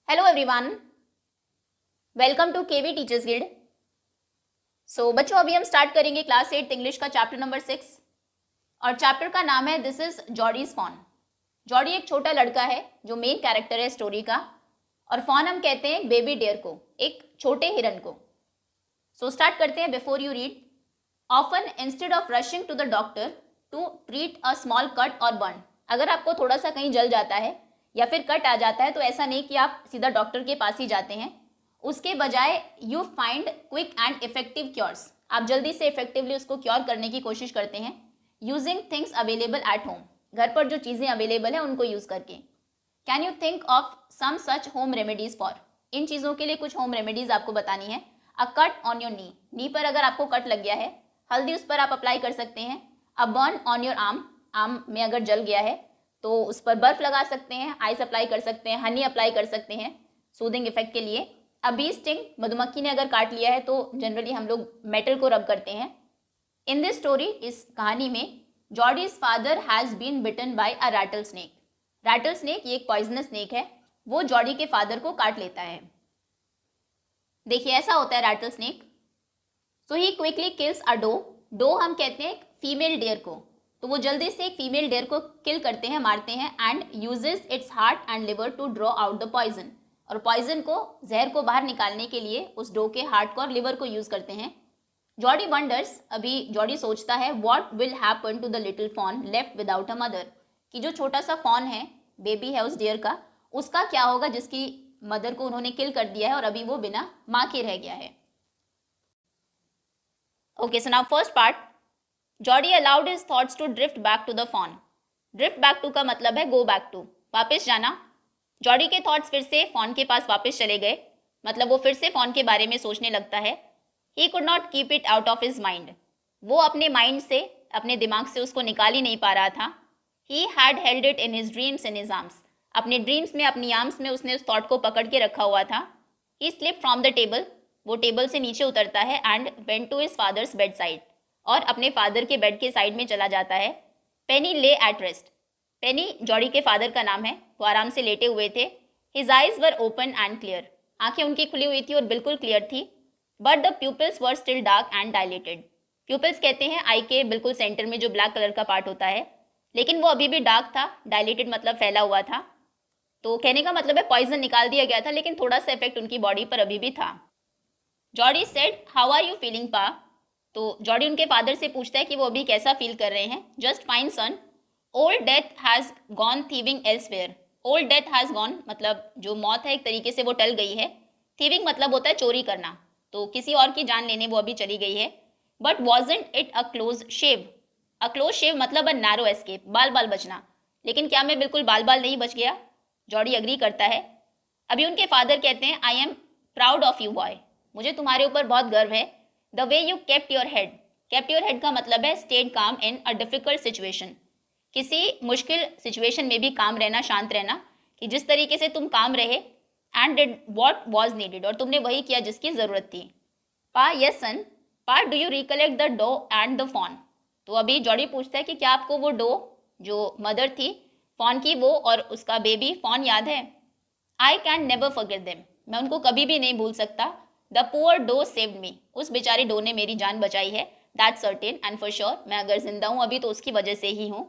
Hello everyone, welcome to KV teachers guild. So बच्चों, अभी हम स्टार्ट करेंगे क्लास 8 इंग्लिश का चैप्टर नंबर 6 और चैप्टर का नाम है this is Jody's fawn. Jody एक छोटा लड़का है जो मेन कैरेक्टर है स्टोरी का, और फॉन हम कहते हैं बेबी डियर को, एक छोटे हिरन को। सो स्टार्ट करते हैं। Before you read, often instead of rushing to the doctor to treat a small cut और बर्न। अगर आपको थोड़ा सा कहीं जल जाता है या फिर कट आ जाता है तो ऐसा नहीं कि आप सीधा डॉक्टर के पास ही जाते हैं, उसके बजाय you find quick and effective cures. आप जल्दी से इफेक्टिवली उसको क्योर करने की कोशिश करते हैं using things available at home. घर पर जो चीज़ें अवेलेबल है उनको यूज़ करके। Can you think of some such home remedies for. इन चीज़ों के लिए कुछ होम रेमेडीज आपको बतानी है। A cut on your knee पर अगर आपको कट लग गया है, हल्दी उस पर आप अप्लाई कर सकते हैं। A burn on your arm में अगर जल गया है तो उस पर बर्फ लगा सकते हैं, आइस अप्लाई कर सकते हैं, हनी अप्लाई कर सकते हैं सूदिंग इफेक्ट के लिए। अ बी स्टिंग, मधुमक्खी ने अगर काट लिया है तो जनरली हम लोग मेटल को रब करते हैं। इन दिस स्टोरी, इस कहानी में, Jody's father has been bitten by a rattlesnake. Rattlesnake ये एक पॉइजनस स्नेक है, वो जॉडी के फादर को काट लेता है। देखिए ऐसा होता है rattlesnake. So he quickly kills a doe हम कहते हैं एक फीमेल डेयर को, तो वो जल्दी से एक फीमेल डेयर को किल करते हैं, मारते हैं। And uses its heart and liver to draw out the poison, और पॉइजन को, जहर को बाहर निकालने के लिए उस डो के हार्ट को और लिवर को यूज करते हैं। जॉडी वंडर्स, अभी जॉडी सोचता है, what will happen to the little fawn left without a mother, कि जो छोटा सा फॉन है, बेबी है उस डियर का, उसका क्या होगा जिसकी मदर को उन्होंने किल कर दिया है और अभी वो बिना माँ के रह गया है। Okay, so now first part, Jody allowed his thoughts to drift back to the fawn. Drift back to का मतलब है गो बैक टू, वापस जाना। जॉडी के थॉट्स फिर से फॉन के पास वापस चले गए, मतलब वो फिर से फॉन के बारे में सोचने लगता है। He could not keep it out of his mind, वो अपने माइंड से, अपने दिमाग से उसको निकाल ही नहीं पा रहा था। He had held it in his dreams, in his arms, अपने ड्रीम्स में, अपनी आर्म्स में उसने उस थॉट को पकड़ के रखा हुआ था। He slipped from the table, वो टेबल से नीचे उतरता है। And went to his father's bedside, और अपने फादर के बेड के साइड में चला जाता है। पेनी ले एट रेस्ट, पेनी जॉडी के फादर का नाम है, वो आराम से लेटे हुए थे। His eyes were open and clear, आंखें उनकी खुली हुई थी और बिल्कुल क्लियर थी। But the people's were still dark and dilated, people's कहते हैं आई के बिल्कुल सेंटर में जो ब्लैक कलर का पार्ट होता है, लेकिन वो अभी भी डार्क था। डायलेटेड मतलब फैला हुआ था, तो कहने का मतलब है पॉइजन निकाल दिया गया था लेकिन थोड़ा सा इफेक्ट उनकी बॉडी पर अभी भी था। Jody said, how are you feeling pa, तो जॉडी उनके फादर से पूछता है कि वो अभी कैसा फील कर रहे हैं। Just fine son, old death has gone thieving elsewhere. Old death has gone मतलब जो मौत है एक तरीके से वो टल गई है। थीविंग मतलब होता है चोरी करना, तो किसी और की जान लेने वो अभी चली गई है। But wasn't it a close shave, a close shave मतलब अ नैरो एस्केप, बाल बाल बचना, लेकिन क्या मैं बिल्कुल बाल बाल नहीं बच गया? जॉडी अग्री करता है। अभी उनके फादर कहते हैं, I am proud of you boy, मुझे तुम्हारे ऊपर बहुत गर्व है। The way you kept your head, kept your head का मतलब है स्टेड काम इन अ डिफिकल्ट सिचुएशन, किसी मुश्किल सिचुएशन में भी काम रहना, शांत रहना, कि जिस तरीके से तुम काम रहे। And did what was needed, और तुमने वही किया जिसकी ज़रूरत थी। पा, yes son. Pa, do you recollect the doe and the fawn, तो अभी जॉडी पूछता है कि क्या आपको वो डो, जो मदर थी फॉन की, वो और उसका बेबी फॉन याद है? I can never forget them, मैं उनको कभी भी नहीं भूल सकता। The poor doe saved me, उस बेचारी डो ने मेरी जान बचाई है। That certain and for sure, मैं अगर जिंदा हूँ अभी तो उसकी वजह से ही हूँ।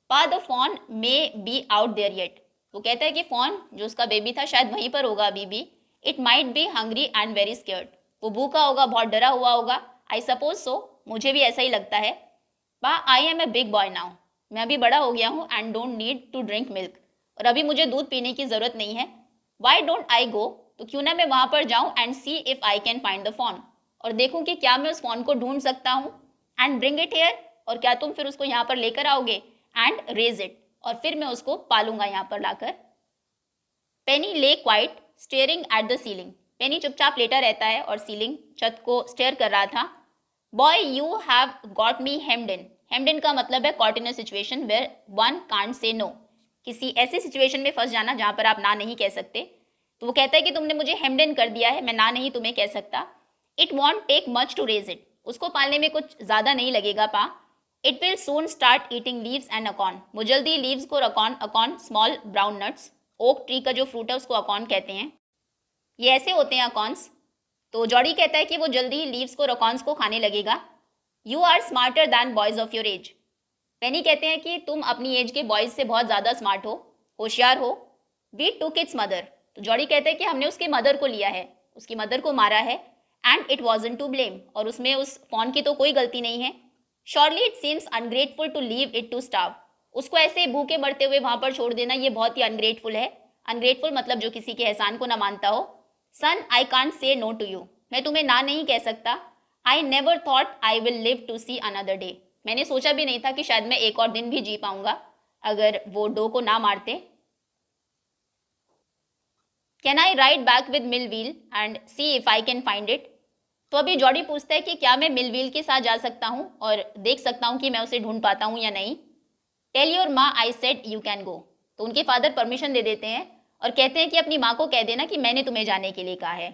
Pa, the fawn may be out there yet, वो कहता है कि फॉन जो उसका बेबी था शायद वहीं पर होगा अभी भी। It might be hungry and very scared, वो भूखा होगा, बहुत डरा हुआ होगा। आई सपोज सो, मुझे भी ऐसा ही लगता है। Pa, I am a big boy now, मैं अभी बड़ा हो गया हूँ। And don't need to drink milk, और अभी मुझे दूध पीने की ज़रूरत नहीं है। वाई डोंट आई गो, तो क्यों ना मैं वहाँ पर जाऊँ। And C if I can find the phone, और देखूँ कि क्या मैं उस फोन को ढूंढ सकता हूँ। एंड ब्रिंग इट हेयर, और क्या तुम फिर उसको यहाँ पर लेकर आओगे। एंड रेज इट, और फिर मैं उसको पालूंगा यहाँ पर लाकर। Penny lay quiet staring at the ceiling, Penny चुपचाप लेटा रहता है और सीलिंग, छत को स्टेयर कर रहा था। Boy you have got me hemmed in, hemmed in का मतलब है caught in a situation where one can't say no, किसी ऐसी सिचुएशन में फंस जाना जहाँ पर आप ना नहीं कह सकते। तो वो कहता है कि तुमने मुझे हेम्ड इन कर दिया है, मैं ना नहीं तुम्हें कह सकता। It won't take much to raise it, उसको पालने में कुछ ज़्यादा नहीं लगेगा pa. It will soon start eating leaves and acorn, वो जल्दी लीव्स को, acorn, acorn small brown nuts, oak tree का जो फ्रूट है उसको अकॉर्न कहते हैं, ये ऐसे होते हैं अकॉन्स। तो जॉडी कहता है कि वो जल्दी ही लीव्स को रकॉन्स को खाने लगेगा। You are smarter than boys of your age. Penny कहते हैं कि तुम अपनी एज के बॉयज से बहुत ज़्यादा स्मार्ट हो, होशियार हो। We took its mother. तो जॉडी कहते हैं कि हमने उसकी मदर को लिया है, उसकी मदर को मारा है। And it wasn't to blame, और उसमें उस फॉन की तो कोई गलती नहीं है। Surely it seems ungrateful to leave it to starve. उसको ऐसे भूखे मरते हुए वहां पर छोड़ देना ये बहुत ही अनग्रेटफुल है। अनग्रेटफुल मतलब जो किसी के एहसान को ना मानता हो। Son I can't say no to you. मैं तुम्हें ना नहीं कह सकता। I never thought I will live to see another day. मैंने सोचा भी नहीं था कि शायद मैं एक और दिन भी जी पाऊंगा अगर वो डो को ना मारते। Can I ride back with Millwheel and see if I can find it. तो अभी जॉडी पूछता है कि क्या मैं मिलव्हील के साथ जा सकता हूँ और देख सकता हूँ कि मैं उसे ढूंढ पाता हूँ या नहीं। टेल योर माँ I said you can go. तो उनके फादर परमिशन दे देते हैं और कहते हैं कि अपनी माँ को कह देना कि मैंने तुम्हें जाने के लिए कहा है।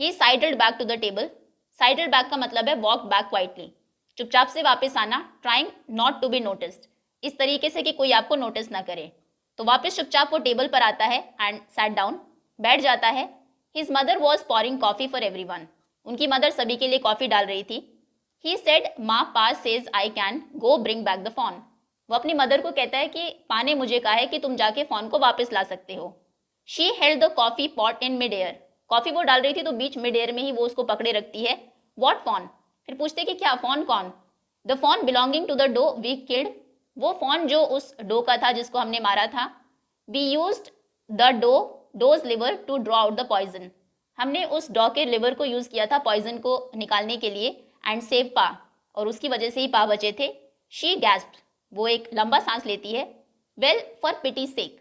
He sidled back to the table. Sidled back का मतलब है वॉक बैक क्वाइटली, चुपचाप से वापस आना। Trying not to be noticed, इस तरीके से कि कोई आपको नोटिस ना करे। तो वापस चुपचाप वो टेबल पर आता है एंड सैट डाउन, बैठ जाता है। His mother was pouring coffee for everyone. उनकी मदर सभी के लिए कॉफी डाल रही थी। ही सेड माँ पा says I can go bring back the phone. वो अपनी मदर को कहता है कि पा ने मुझे कहा है कि तुम जाके फोन को वापस ला सकते हो। She held the coffee pot in mid air. Coffee वो डाल रही थी तो बीच मिड एयर में ही वो उसको पकड़े रखती है। What fawn. फिर पूछते कि क्या फोन कौन। The fawn belonging to the doe we killed. वो फोन जो उस डो का था जिसको हमने मारा था। We used the doe's liver to draw out the poison. हमने उस डॉ के लिवर को यूज किया था पॉइजन को निकालने के लिए। एंड सेव पा, और उसकी वजह से ही पा बचे थे। शी गैस्प्ड, वो एक लंबा सांस लेती है। वेल फॉर पिटी सेक,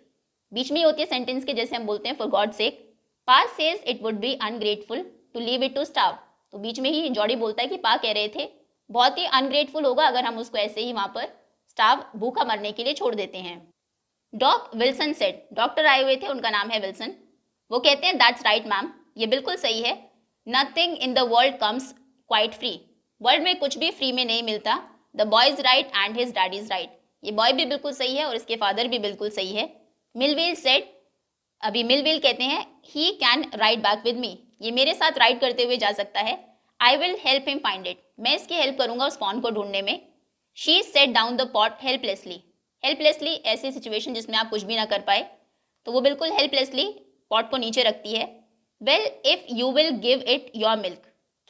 बीच में ही होती है सेंटेंस के, जैसे हम बोलते हैं for God sake. Pa says it would be ungrateful to leave it to starve. तो बीच में ही जॉडी बोलता है कि पा कह रहे थे बहुत ही अनग्रेटफुल होगा अगर हम उसको ऐसे ही वहां पर स्टार्व, भूखा मरने के लिए छोड़ देते हैं। डॉक विल्सन सेड, डॉक्टर आए हुए थे, उनका नाम है विल्सन। वो कहते हैं दैट्स राइट मैम, ये बिल्कुल सही है। Nothing in the world comes quite free. World में कुछ भी फ्री में नहीं मिलता। The boy is right and his daddy is right. ये बॉय भी बिल्कुल सही है और इसके फादर भी बिल्कुल सही है। मिलव्हील सेड, अभी मिलव्हील कहते हैं he can ride back with me. ये मेरे साथ राइड करते हुए जा सकता है। I will help him find it. मैं इसकी हेल्प करूंगा उस फोन को ढूंढने में। She said down the pot helplessly. Helplessly ऐसी सिचुएशन जिसमें आप कुछ भी ना कर पाए, तो वो बिल्कुल हेल्पलेसली पॉट को नीचे रखती है। Well if you will give it your milk.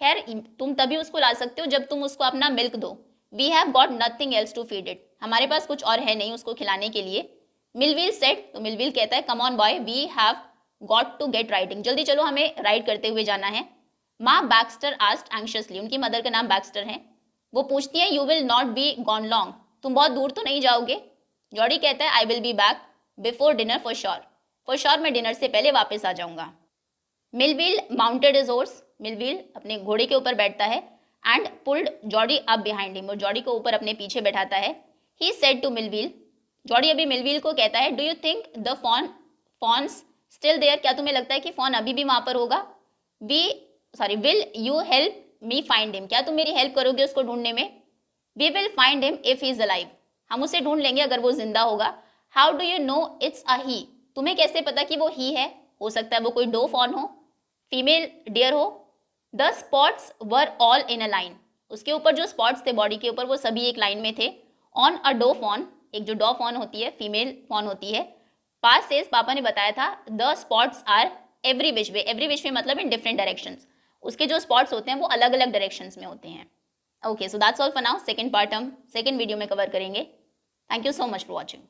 खैर तुम तभी उसको ला सकते हो जब तुम उसको अपना मिल्क दो। We have got nothing else to feed it. हमारे पास कुछ और है नहीं उसको खिलाने के लिए। मिलव्हील सेट, तो मिलव्हील कहता है come on boy we have got to get riding. जल्दी चलो, हमें राइड करते हुए जाना है। माँ बैक्स्टर आस्क्ड एंग्शियसली। उनकी मदर का नाम बैक्स्टर है। वो पूछती है you will not be gone long. तुम बहुत दूर तो नहीं जाओगे। जॉडी कहता है I will be back before dinner for sure. For sure मैं डिनर से पहले वापस आ जाऊंगा। मिलव्हील माउंटेड हिज हॉर्स। मिलव्हील अपने घोड़े के ऊपर बैठता है and pulled Jordi up behind him, और जॉडी को ऊपर अपने पीछे बैठाता है। ही सेड टू मिलव्हील, जॉडी अभी मिलव्हील को कहता है do you think the fawn's still there. क्या तुम्हें लगता है कि फोन अभी भी वहां पर होगा। Will you help me find him. क्या तुम मेरी हेल्प करोगे उसको ढूंढने में। We will find him if he is alive. हम उसे ढूंढ लेंगे अगर वो जिंदा होगा। How do you know it's a he. तुम्हें कैसे पता कि वो ही है। हो सकता है वो कोई डो फॉन हो, फीमेल डियर हो। The spots were all in a line. उसके ऊपर जो स्पॉट्स थे बॉडी के ऊपर वो सभी एक लाइन में थे। ऑन अ डो फॉन, एक जो डॉ फॉन होती है फीमेल फॉन होती है। पास सेज, पापा ने बताया था the spots are every which way. Every which way मतलब इन डिफरेंट डायरेक्शंस। उसके जो स्पॉट्स होते हैं वो अलग अलग डायरेक्शंस में होते हैं। Okay, so that's all for now. Second part हम सेकंड वीडियो में कवर करेंगे। Thank you so much for watching.